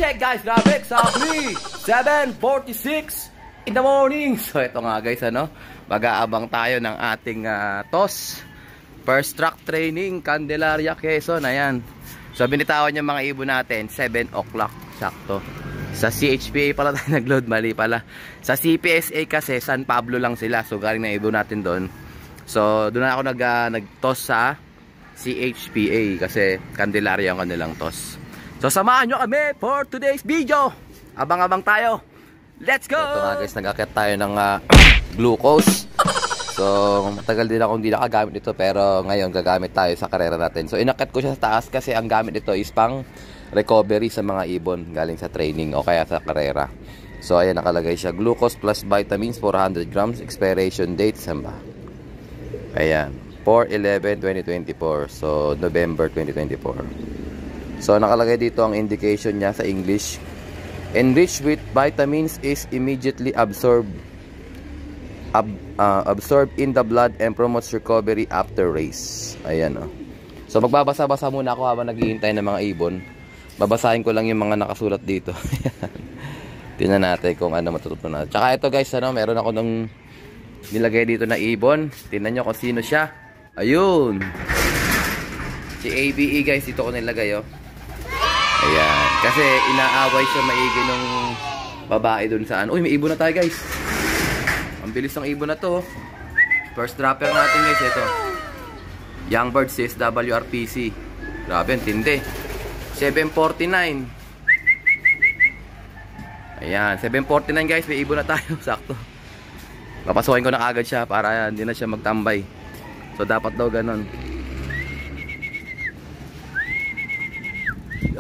check guys, grabe, exactly 7:46 in the morning. So ito nga guys, mag-aabang tayo ng ating TOS first track training, Candelaria, Quezon. Ayan, so binitawan yung mga ibon natin 7 o'clock sakto. Sa CHPA pala tayo nag-load, mali pala. Sa CPSA kasi San Pablo lang sila, so galing na ibon natin doon. So doon ako nag-TOS sa CHPA kasi Candelaria ang kanilang TOS. So samahan nyo kami for today's video. Abang-abang tayo. Let's go! Ito nga guys, nag-akit tayo ng glucose. So matagal din ako hindi nakagamit ito, pero ngayon gagamit tayo sa karera natin. So inakit ko siya sa taas kasi ang gamit ito is pang recovery sa mga ibon galing sa training o kaya sa karera. So ayan, nakalagay siya, glucose plus vitamins 400 grams, expiration date samba. Ayan, 4/11/2024. So November 2024. So nakalagay dito ang indication niya sa English. Enriched with vitamins is immediately absorbed in the blood and promotes recovery after race. Ayan So magbabasa-basa muna ako habang naghihintay ng mga ibon. Babasahin ko lang yung mga nakasulat dito. Tingnan natin kung ano matututunan. Tsaka ito guys, meron ako nung nilagay dito na ibon. Tingnan nyo kung sino siya. Ayun, si ABE guys, dito ko nilagay Ayan, kasi inaaway siya maigi nung babae dun saan. Uy, may ibon na tayo guys. Ang bilis ng ibon na to. First dropper natin guys, ito Young Bird CSWRPC. Grabe, tindi. 749. Ayan, 749 guys, may ibon na tayo. Sakto. Papasukin ko na agad siya para hindi na siya magtambay. So dapat daw ganon.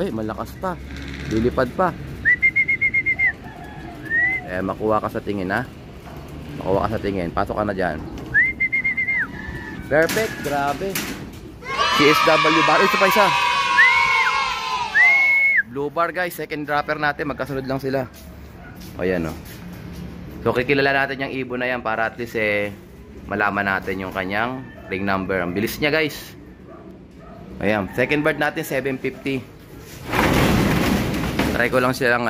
Ay, malakas pa. Lilipad pa. Makuha ka sa tingin Makuha ka sa tingin. Pasok ka na dyan. Perfect, grabe. CSW bar. Ito pa isa. Blue bar guys, second dropper natin. Magkasunod lang sila. Ayan So kikilala natin yung ibon na yan para at least malaman natin yung kanyang ring number. Ang bilis niya guys. Ayan, second bird natin 750. Try ko lang silang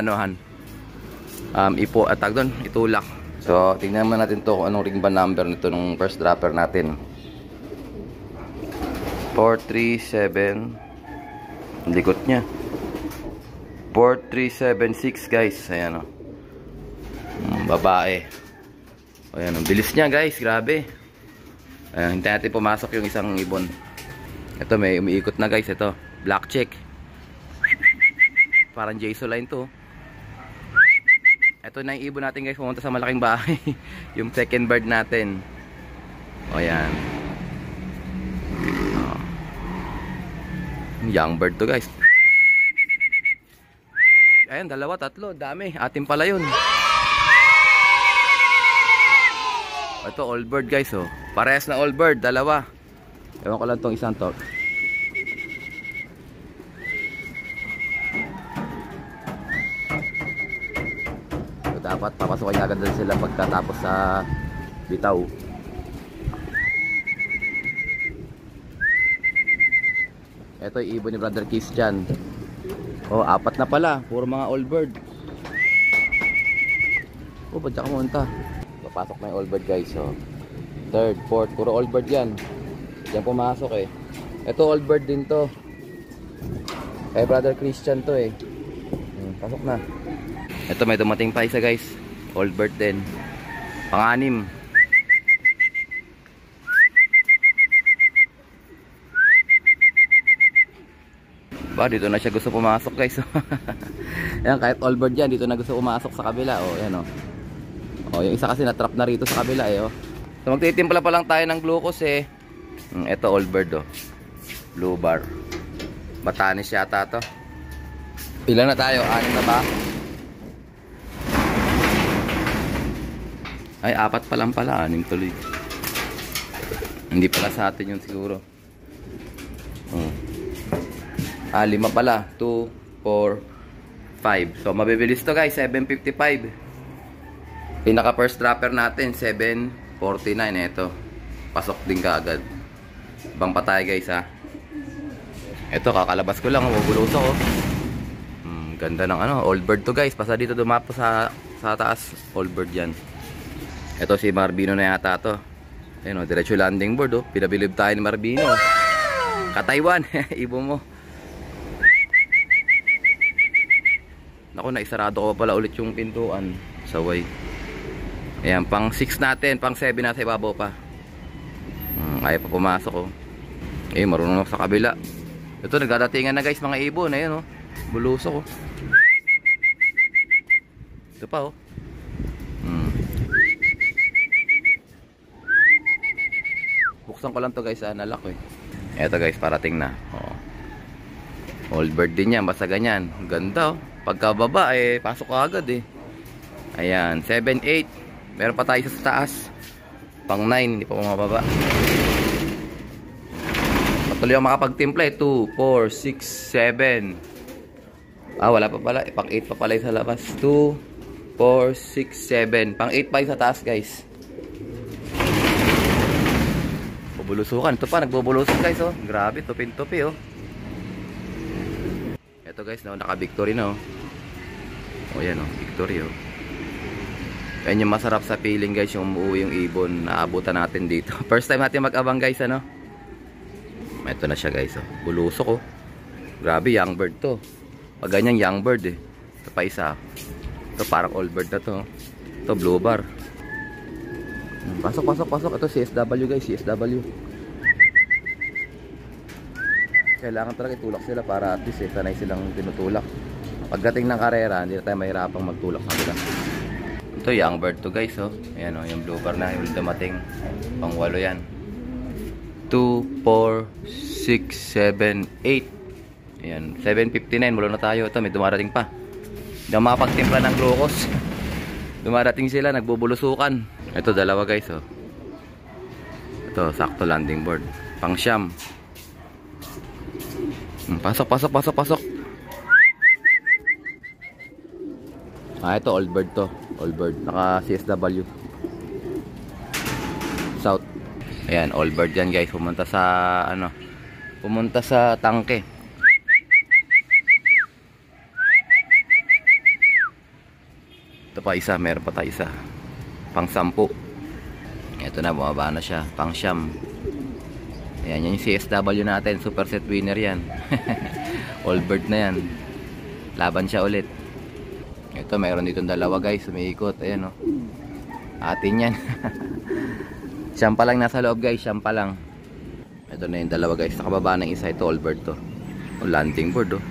itulak. So tingnan natin to kung anong ring ba number nito nung first dropper natin. 437. Ang likot niya 4376 guys. Ayan babae. Ayan, ang bilis niya guys, grabe. Ayan, hintayin natin pumasok yung isang ibon. Ito, may umiikot na guys. Ito, black check. Parang J-Soline to. Ito na yung ibon natin guys, pumunta sa malaking bahay. Yung second bird natin. Ayan. Young bird to guys. Ayan, dalawa, tatlo, dami. Atin pala yun. Ito, all bird guys Parehas na all bird, dalawa. Ewan ko lang tong isang to. So, dapat papasukin agad din sila pagkatapos sa bitaw. Ito yung ibon ni Brother Kiss dyan. Apat na pala. Puro mga all bird. Ba't siya kamunta? Pasok na yung all bird guys. Third, fourth, puro all bird yan. Diyan pumasok Ito all bird din to. Brother Christian to Pasok na. Ito, may dumating pa isa guys. All bird din. Pang-anim. Dito na siya gusto pumasok guys. Ayan, kahit all bird yan, dito na gusto pumasok sa kabila. Ayan yung isa kasi na-trap na rito sa kabila So magtitimpla pa lang tayo ng glucose Ito all bird blue bar. Batanes yata to. Ilan na tayo? 6 na ba? Ay, 4 pa lang pala. 6 tuloy. Hindi pala sa atin yun siguro. 5 pala. 2, 4, 5. So mabibilis to guys. 755. Pinaka first dropper natin 749. Ito, pasok din kaagad. Bang patay guys Ito, kakalabas ko lang. Magulos ako. Ganda ng ano, all bird to guys. Basta dito dumapo sa taas, all bird yan. Ito si Marbino na yata to. Ayun, diretso landing board, oh. Pinabilib tayo ni Marbino. Ka-Taiwan, ibo mo. Naku, naisarado ko pala ulit yung pintuan. Saway. Ayan, pang 6 natin, pang 7 nasa ibabaw pa. Ayaw pa pumasok, oh. Marunong sa kabila. Ito, nagdadatingan na guys, mga ibon. Ayan, oh. Bulusok, oh. Ito pa, oh. Buksan ko lang to guys, nalak, eh. Ito guys, parating na. Oh. All bird din yan, basta ganyan. Ganda, oh. Pagkababa, pasok ka agad, eh. Ayan, 7, 8. Meron pa tayo sa taas. Pang 9, hindi pa mababa. Patuloy ako makapagtimpla, 2, 4, 6, 7. Wala pa pala, pang 8 pa pala sa labas. 2, 4, 6, 7. Pang 8 pa yung sa taas guys. Bubulusukan, ito pa, nagbubulusok guys, oh. Grabe, tupin-tupi, oh. Ito guys, no, naka-victory na, oh. O yan, oh, victory, oh. Yan yung masarap sa feeling guys, yung umuwi yung ibon. Naabutan natin dito. First time natin mag-abang guys, ano. Ito na siya guys, oh. Bulusok, oh. Grabe, young bird to. Pag ganyan, young bird, eh. Ito pa isa. Ito parang all bird na to. Ito blue bar. Pasok, pasok, pasok. Ito CSW guys, CSW. Kailangan talaga itulak sila para at least sanay silang tinutulak. Pagdating ng karera, hindi na tayo mahirapang magtulak sa kanila. Ito young bird to guys, oh. Ayan, oh, yung blue bar na yung dumating. Pang 8 yan. 2, 4, 6, 7, 8. Ayan, 7:59, mulo na tayo. Ito, may dumarating pa. Hindi ako makapagtimpla ng glucose. Dumarating sila, nagbubulusukan. Ito, dalawa guys, oh. Ito, sakto landing board. Pang siyam. Pasok, pasok, pasok, pasok. Ito, old bird to. Old bird. Naka CSW. South. Ayan, old bird yan guys. Pumunta sa, ano, pumunta sa tangke. Ito pa isa, meron pa tayo isa. Pang 10. Ito na, bumaba na siya. Pang siyam. Ayan, yan yung CSW natin. Super set winner yan. All bird na yan. Laban siya ulit. Ito, mayroon dito dalawa guys. Umiikot. Ayan, oh. Atin yan. Siyam pa lang nasa loob guys. Siyam pa lang. Ito na yung dalawa guys. Nakababa ng isa. Ito, all bird to. O, landing board, oh.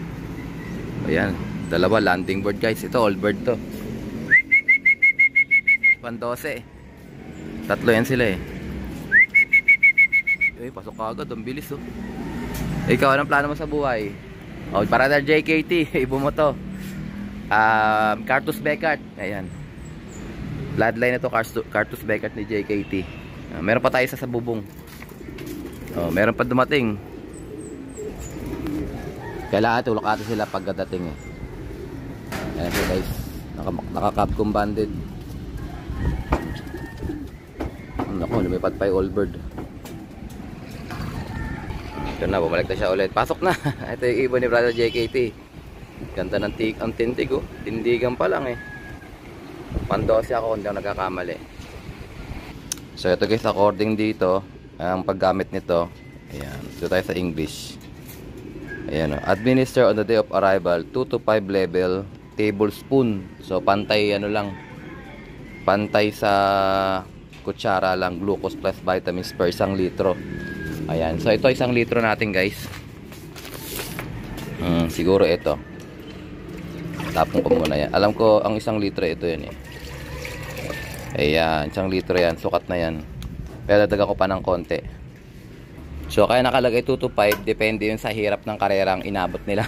Ayan. Dalawa, landing board guys. Ito, all bird to. 12. Tatlo yan sila, eh. Pasok ka agad, ang bilis, oh. Ikaw, anong plano mo sa buhay? Oh, para na JKT, ibo mo to. Cartus Beckert. Ayan. Bloodline na to, Cartus Beckert ni JKT. Meron pa tayo isa sa bubong. Oh, meron pa dumating. Kailangan tulak ata sila pagkadating, eh. Ayan so guys, naka-Capcom banded. Naku, lumipat pa yung all bird. Ito na, bumalik na siya ulit. Pasok na. Ito yung ibon ni brother JKT. Ganda ng ang tintig, oh. Tindigan pa lang, eh. Pandose ako kung hindi ako nagkakamali. So ito guys, according dito, ang paggamit nito, ayan, dito tayo sa English. Ayan, oh. Administer on the day of arrival 2 to 5 level tablespoon. So pantay ano lang, pantay sa kutsara lang, glucose plus vitamins per 1 litro. Ayan, so ito 1 litro natin guys. Siguro ito. Tapon ko muna yan. Alam ko ang 1 litro ito yan, eh. Ayan, 1 litro yan, sukat na yan. Pero dagdagan ko pa ng konti. So kaya nakalagay 2 to 5, depende yun sa hirap ng karerang inabot nila.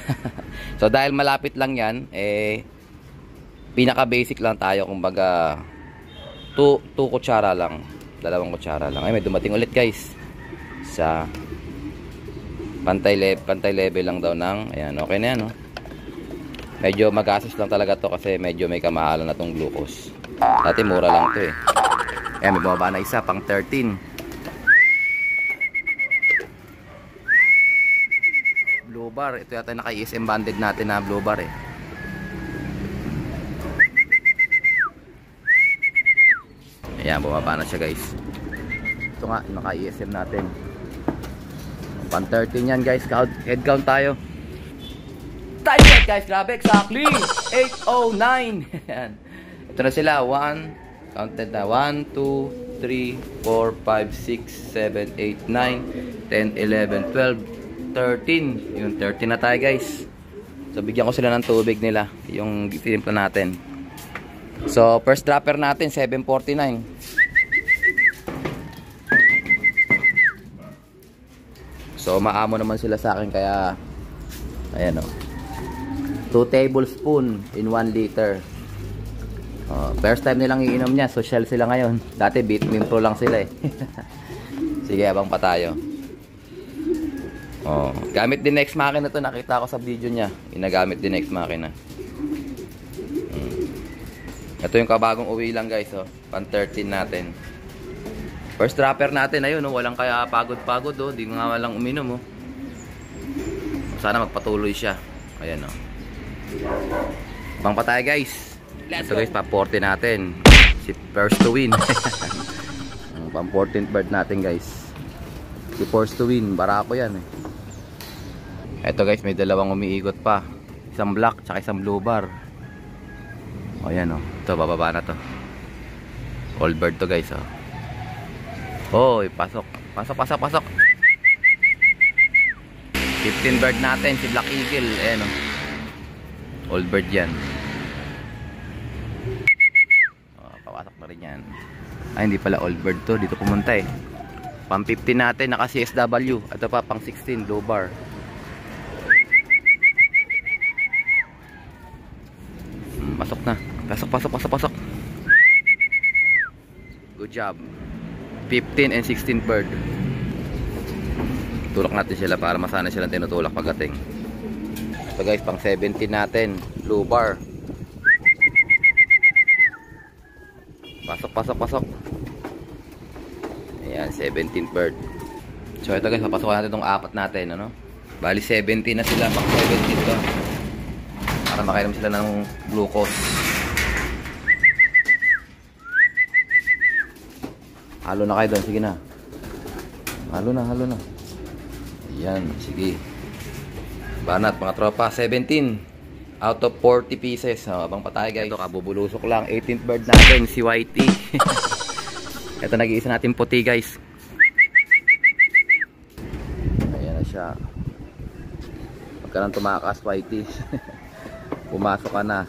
So dahil malapit lang yan, eh pinaka basic lang tayo, kumbaga 2 kutsara lang, 2 kutsara lang. Ay, may dumating ulit guys. Sa pantay level lang daw ng, ayan, okay na yan, oh. Medyo magastos lang talaga to kasi medyo may kamahalan na tong glucose. Dati mura lang to, eh. Ayan, may bumaba na isa, pang 13. Blue bar, ito yata naka-ESM banded natin na blue bar, eh. Ayan, bumaba na siya guys. Ito nga, naka-ESM natin. 113 yan guys, head count tayo. Time check guys, grabe, exactly 8:09. Ito na sila, 1, counted na, 1, 2, 3, 4, 5, 6, 7, 8, 9, 10, 11, 12, 13. Yung 13 na tayo guys. So bigyan ko sila ng tubig nila, yung tinimpla natin. So first dropper natin, 749. So maamo naman sila sa akin, kaya ayan o, 2 tablespoon in 1 liter. First time nilang iinom niya, social sila ngayon. Dati Vitamin Pro lang sila eh. Sige, abang pa tayo. Gamit din next makina to, nakita ko sa video niya. Ginagamit din next makina. Ito yung kabagong uwi lang guys, pan 13 natin. First dropper natin, ayun, walang kaya pagod-pagod, di nga walang uminom. Sana magpatuloy siya. Ayan, bang pa tayo guys. Ito guys, pa 40 natin. Si first to win. Pang 14th bird natin guys. Si first to win, barako yan eh. Ito guys, may dalawang umiikot pa. Isang black, tsaka isang blue bar. Ayan ito, bababa na to. All bird to guys, pasok. Pasok. 15 bird natin, si Black Eagle. Ayan All bird yan. Papasok na rin yan. Ay, hindi pala all bird to. Dito pumunta eh. Pang 15 natin, naka CSW. Ito pa, pang 16, low bar. Pasok na. Pasok. Good job. 15 and 16 bird. Tulak natin sila para masana silang tinutulak pagdating. So guys, pang 17 natin, blue bar. Pasok. Ayan, 17 bird. So ito guys, papasok natin itong apat natin, Bali 17 na sila, pang 17 to. Para makainom sila ng glucose. Halo na kayo doon, sige na. Halo na. Ayan, sige. Banat mga tropa, 17 out of 40 pieces. Abang pa tayo guys. Ito, kabubulusok lang. 18th bird natin, si Whitey. Ito, nag-iisa natin puti guys. Ayan na siya. Huwag ka nang tumakas, Whitey. Pumasok ka na.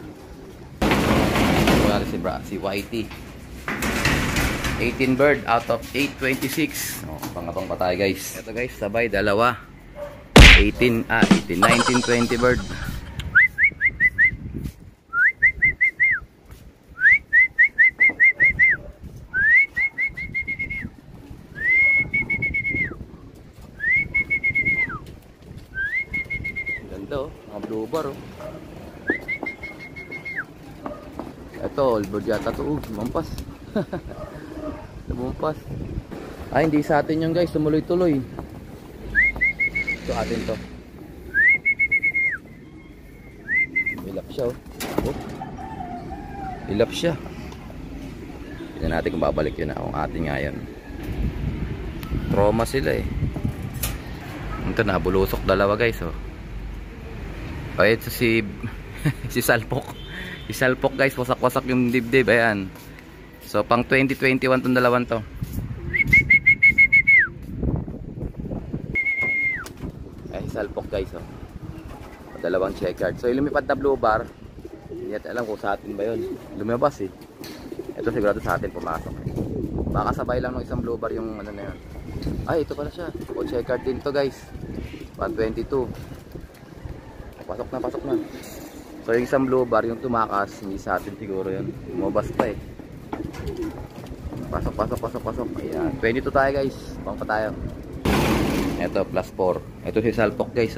Wala si Whitey. 18 bird out of 826. Pangatong pa tayo guys. Ito guys, sabay dalawa. 19, 20 bird. Ganda mga blue bar Ito, all bird yata to. Lumampas. Lumampas. Ay, hindi sa atin yung guys, tumuloy-tuloy. Ito atin to. Ilap siya Ilap siya. Tignan natin kung babalik yun kung atin nga yan. Trauma sila eh. Ito, nabulusok dalawa guys Ay, ito si si Salpok. Si Salpok guys, wasak-wasak yung dibdib. Ayan. So pang 2021 tong dalawan to. Ay, Salpok guys dalawang checkered. So lumipad na blue bar. Hindi natin alam kung sa atin ba yun. Lumabas eh. Ito sigurado sa atin pumasok Baka sabay lang ng isang blue bar yung na yun. Ay, ito pala siya. O checkered din to guys. 122. Pasok na. So yung isang blue bar yung tumakas, hindi sa atin siguro yun. Lumabas pa eh. Pasok. Ayan. 22 tayo guys. Pang pa tayo. Ito, plus 4. Ito si Salpok guys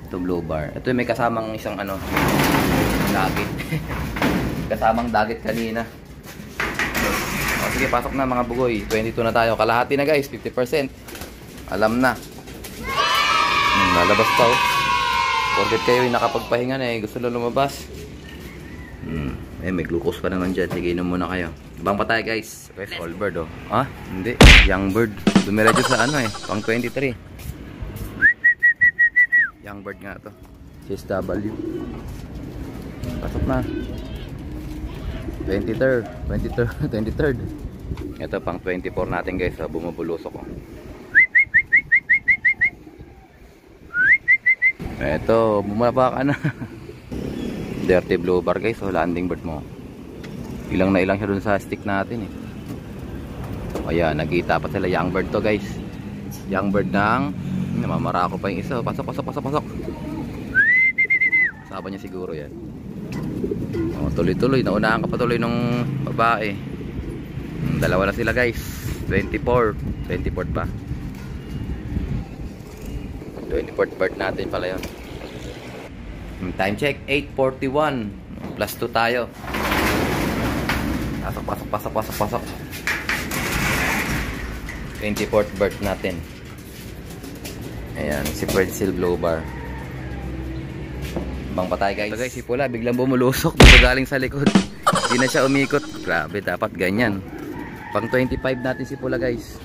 Ito blue bar. Ito may kasamang isang dagit. Kasamang dagit kanina. Sige, pasok na mga bugoy. 22 na tayo. Kalahati na guys, 50%. Alam na. Lalabas pa Porket kayo nakapagpahinga na gusto na lumabas. May glucose pa naman dyan. Sige, inom muna kayo. Ibang pa tayo guys. Guys, all bird oh. Ah, hindi. Young bird. Dumiradyo sa ano pang 23. Young bird nga to. CSW. Pasok na. 23rd. Ito pang 24 natin guys. Bumubulusok ko. Ito, bumaba ka na. Dirty blue bar guys, landing bird mo. Ilang na ilang siya dun sa stick natin Ayan, nagkita pa sila. Young bird to guys. Young bird ng namamarako pa yung isa. Pasok. Kasama niya siguro yan. Tuloy-tuloy. Naunahan ka pa tuloy ng babae. Dalawa na sila guys. 24 pa. 24th bird natin pala yun. Time check 8:41 plus 2 tayo. Pasok. 24th bird natin. Ayan, si Pearl Blue Bar. Bang patay guys. Ito guys, si Pula biglang bumulusok dito galing sa likod. Hindi na siya umikot. Grabe, dapat ganyan. Pang 25 natin si Pula guys.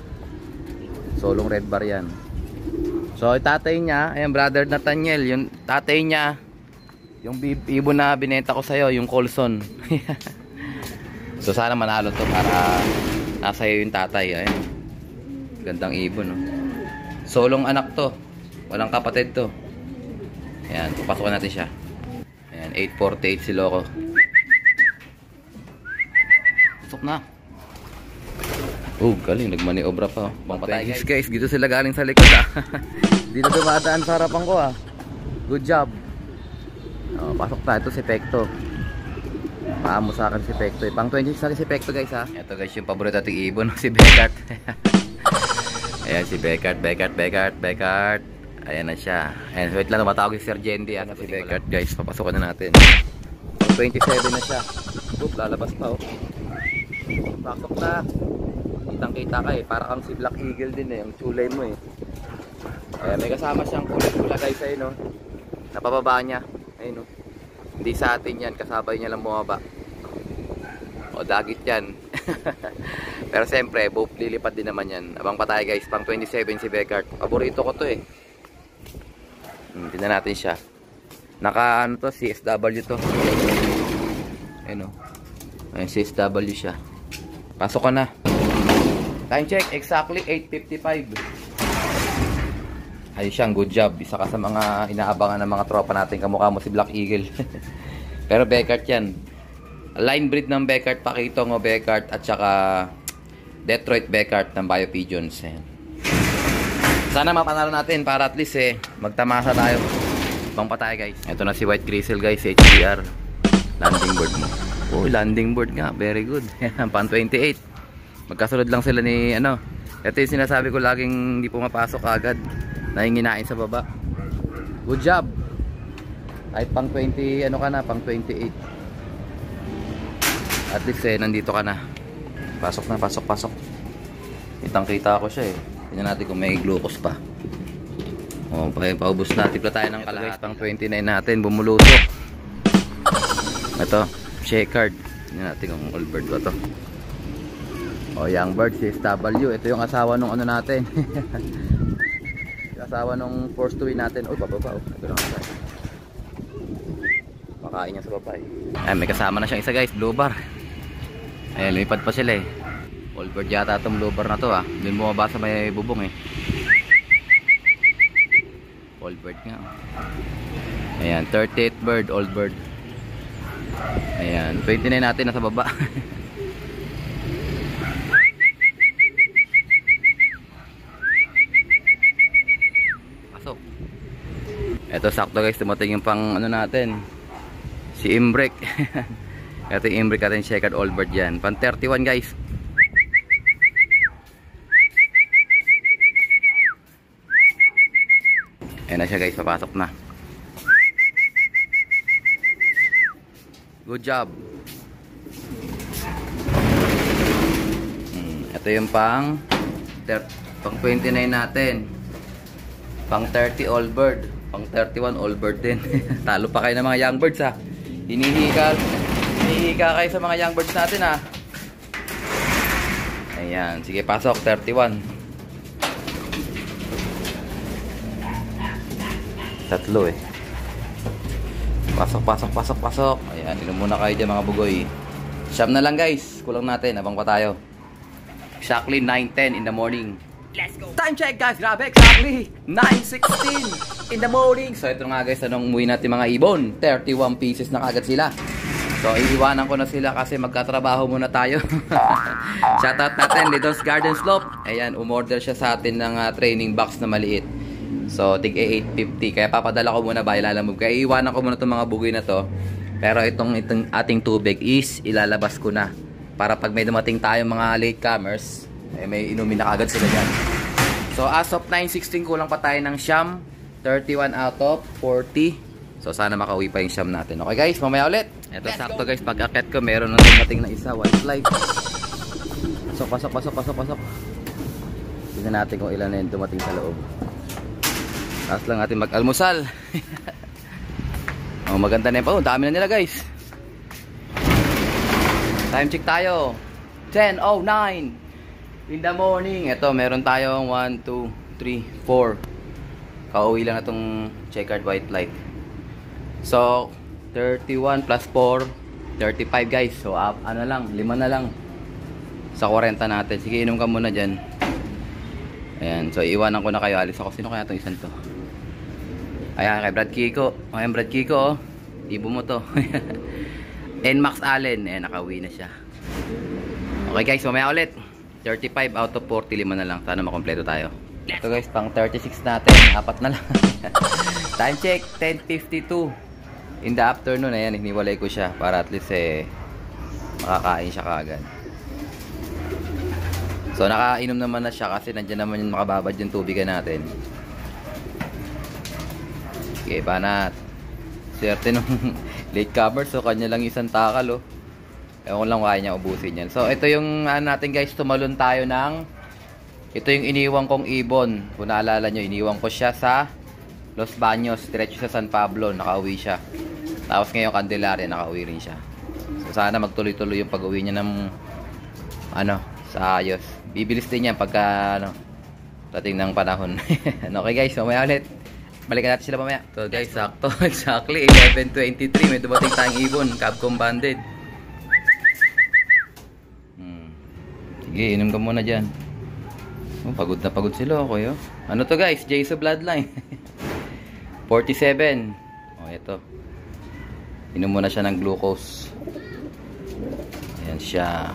Solong red bar yan. So, tatay niya, ayan, brother Nathaniel, yung tatay niya, yung ibon na binenta ko sa'yo, yung Colson. So, sana manalo to para nasa iyo yung tatay. Ayan. Gandang ibon, no? Solong anak to. Walang kapatid to. Ayan, papasukan natin siya. Ayan, 848 si Loco. Pasok na. Oh, galing, nagmaniobra pa. Bang patay guys, dito sila galing sa likod Dito dumadaan sa harapan ko Good job. Pasok tayo. Ito si Pekto. Paamo sa akin si Pekto. Pang 26 sa akin si Pekto guys Ito guys yung paborito ating ibon, si Beckart. Ayan si Beckart. Ayan na siya. Ayan, wait lang, matawag si Sir Jendi si Beckart guys, papasukan na natin. Pang 27 na siya. Lalabas pa Pasok na. Kitang-kita ka para kang si Black Eagle din ang tulay mo Ayan, may kasama siyang kulay-kulay guys napababa niya. Ayun Hindi sa atin yan, kasabay niya lang bumaba. Dagit yan. Pero siyempre, lilipad din naman yan. Abang patay guys, pang 27 si Beckart. Paborito ko to tingnan natin siya. Naka ano to, CSW to. Ayun Ayun, CSW siya. Pasok ka na. Time check, exactly 8:55. Ayos siyang, good job. Isa ka sa mga inaabangan ng mga tropa natin. Kamukha mo si Black Eagle. Pero Beckart yan. Line breed ng Beckart, Pakitong o Beckart, at saka Detroit Beckart ng Bio Pigeons. Sana mapanalo natin para at least magtamasa tayo. Bang patay guys. Ito na si White Grizzle guys, HDR. Landing board mo. Landing board nga, very good. Pan 28. Magkasunod lang sila ni ito yung sinasabi ko laging hindi pumapasok agad. Nahinginain sa baba. Good job. Kahit pang 20 ka na, pang 28. At least nandito ka na. Pasok. Kitang-kita ko siya Tingnan natin kung may glucose pa. Paubos na. Tipla tayo ng kalahati. Pang 29 natin, bumulusok. Ito, checkered. Tingnan natin kung all bird ba to. Young bird, CSW. Ito yung asawa nung natin. Yung asawa nung force to win natin. Bababa. Ito lang tayo. Pakain niya sa baba Ayan, may kasama na siyang isa guys, blue bar. Ayan, lumipad pa sila All bird yata itong blue bar na to Doon bumaba sa may bubong All bird nga Ayan, 38th bird, all bird. Ayan, 29 natin nasa baba. Ito sakto guys, dumating yung pang natin, si Imbrek. Ito yung Imbrek natin, checkered all bird yan. Pang 31 guys. Ayan na siya guys, papasok na. Good job. Ito yung pang 29 natin. Pang 30 all bird. Pang 31 all bird din. Talo pa kayo ng mga young birds Hinihikal. Manihika kayo sa mga young birds natin ha. Ayan, sige pasok, 31. Tatlo eh. Pasok. Ayan, inom muna kayo dyan mga bugoy. Siyam na lang guys, kulang natin, abang pa tayo. Exactly 9:10 in the morning. Let's go! Time check guys, grabe, exactly 9:16 in the morning. So ito nga guys, anong umuwi natin mga ibon? 31 pieces na kagad sila. So iiwanan ko na sila kasi magkatrabaho muna tayo. Shoutout natin, Lidon's Garden Slope. Ayan, umorder siya sa atin ng training box na maliit. So tig 850, kaya papadala ko muna ba, ilalamove. Kaya iiwanan ko muna itong mga bugoy na to. Pero itong ating tubig is ilalabas ko na. Para pag may dumating tayong mga latecomers, eh, may inumin na kagad sila dyan. So as of 9:16, kulang pa tayo ng siyam. 31 out of 40. So sana makauwi pa yung siyam natin. Okay guys, mamaya ulit. Ito sakto guys, pag akit ko, meron na dumating na isa, white light. Pasok. Tingnan natin kung ilan na yung dumating sa loob. Tapos lang natin mag-almusal. Oh, maganda na yun pa. Oh, dami na nila guys. Time check tayo. 10:09 in the morning. Ito, meron tayong 1, 2, 3, 4. Kauwi lang na itong checkered white light. So, 31 plus 4, 35 guys. So, ano lang, 5 na lang sa 40 natin. Sige, inom ka muna dyan. Ayan, so iwanan ko na kayo. Alis ako. Sino kaya itong isang to? Ayan, kay Brad Kiko. Ayan, Brad Kiko, oh. Ibo mo to. Max Allen. Ayan, nakauwi na siya. Okay guys, mamaya ulit. 35 out of 40, 5 na lang. Sana makompleto tayo. Ito guys, pang 36 natin. 4 na lang. Time check, 10:52 in the afternoon. Ayan, hiniwalay ko siya para at least makakain siya kaagad. So nakainom naman na siya kasi nandiyan naman yung makababad yung tubigan natin. Okay, banat. Swerte nung late cover. So kanya lang isang takal, oh. Ewan ko lang kaya niya ubusin yan. So ito yung natin guys, tumalon tayo ng, ito yung iniwan kong ibon. Kung naalala nyo, iniwan ko siya sa Los Baños, diretso sa San Pablo. Nakauwi siya. Tapos ngayon Candelaria, nakauwi rin siya. So sana magtuloy-tuloy yung pag-uwi niya ng sa ayos. Bibilis din yan pagka dating ng panahon. Okay guys, mamaya ulit. Balikan natin sila mamaya. So guys, sakto. Exactly 11:23. May dumating tayong ibon. Capcom banded. Sige, inom ka muna dyan. Oh, pagod na pagod sila. Okay, oh. Ano to guys? Jayso Bloodline. 47. Oh, ito. Inom muna siya ng glucose. Ayan siya.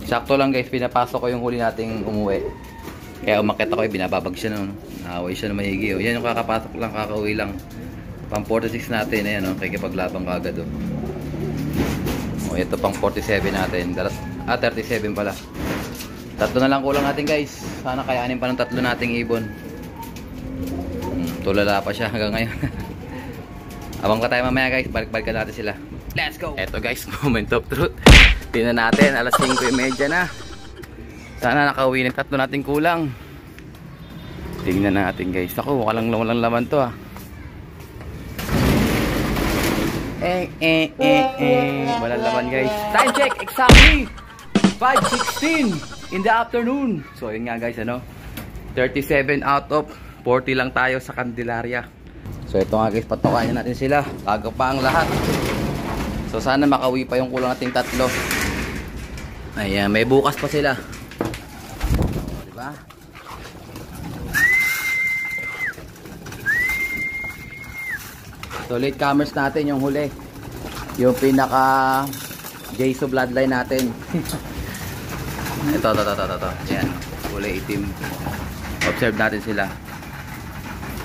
Sakto lang guys, pinapasok ko yung huli nating umuwi. Kaya umakit ako, binababag siya nun. Naaway siya na mahigi. O, yan yung kakapasok lang, kakauwi lang. Pang 46 natin, ayan o, kikipaglabang kagad o. O, ito pang 47 natin. 37 pala. Tatlo na lang kulang natin guys. Sana kayanin pa ng tatlo nating ibon. Tulala pa siya hanggang ngayon. Abang ka tayo mamaya guys, balik-balikan natin sila. Let's go! Eto guys, moment of truth. Tingnan natin, alas 5:30 na. Sana nakauwi ng tatlo natin kulang. Tingnan natin guys. Ako, walang laman to ah. Walang laman guys. Time check, exactly 5:16 in the afternoon. So yun nga guys, 37 out of 40 lang tayo sa Candelaria. So ito nga guys, patukayan natin sila. Bago pa ang lahat. So sana makauwi pa yung kulang nating tatlo. Ayan, may bukas pa sila. O, diba? So late comers natin yung huli. Yung pinaka Jayso Bloodline natin. Ito. Ayan, huli itim. Observe natin sila.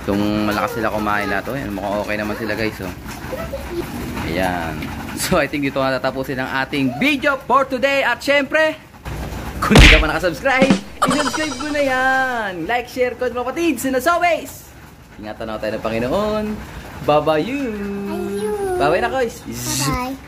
Kung malakas sila kumain lahat. Ayan, mukhang okay naman sila guys. Oh. Ayan. So I think dito na tatapusin ang ating video for today. At syempre, kung di ka pa nakasubscribe, i-subscribe mo na yan. Like, share, comment mga kapatids. And as always, ingatan na tayo ng Panginoon. Bye-bye you. Bye-bye na guys. Bye-bye.